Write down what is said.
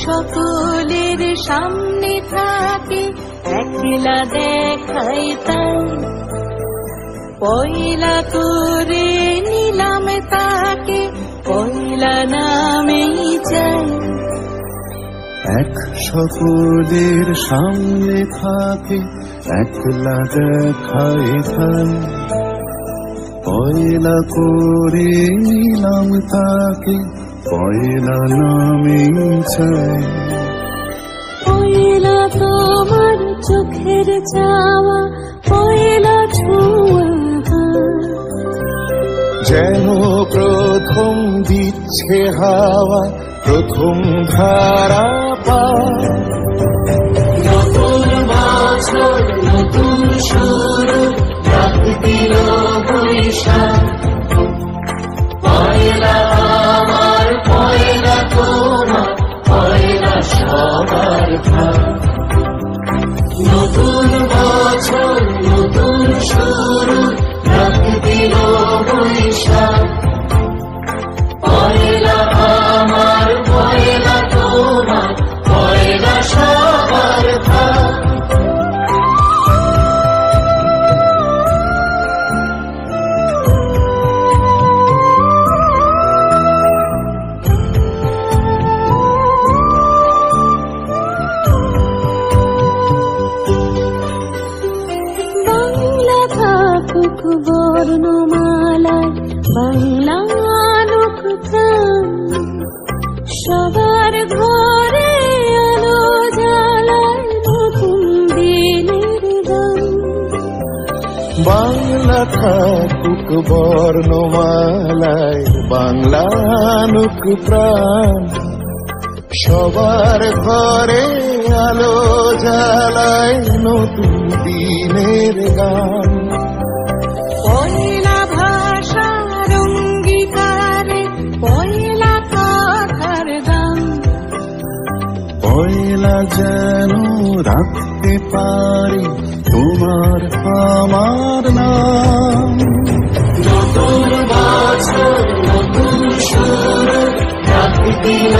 সকলের সামনে থাকে একলা দেখাই তাই, পয়লা করে নিলাম তাকে পয়লা নামেই চাই। এক সকলের সামনে থাকে একলা দেখাই তাই, পয়লা করে নিলাম তাকে পয়লা নামেই চাই। পয়লা তোমার চোখের চাওয়া পয়লা ছোঁয়া, যেন প্রথম দিচ্ছে হাওয়া প্রথম ধারা পা। নতুন বছর নতুন শুরু রাত দিল বৈশাখ, পয়লা আমার পয়লা তোমার পয়লা সবার ভাগ। নতুন বছর নতুন শুরু রাত দিল বৈশাখ, পয়লা আমার পয়লা তোমার পয়লা সবার ভাগ। বাংলা থাকুক বর্ণমালায় বাংলা আনুক প্রাণ, সবার ঘরে আলো জ্বালায় নতুন দিনের গান। বাংলা থাকুক বর্ণমালায় বাংলা আনুক প্রাণ, সবার ঘরে আলো জ্বালায় নতুন দিনের গান। পয়লা ভাষার অঙ্গীকারে পয়লা কথার দাম, পয়লা যেন রাখতে পারি তোমার আমার নাম। নতুন বছর নতুন শুরু রাত দিল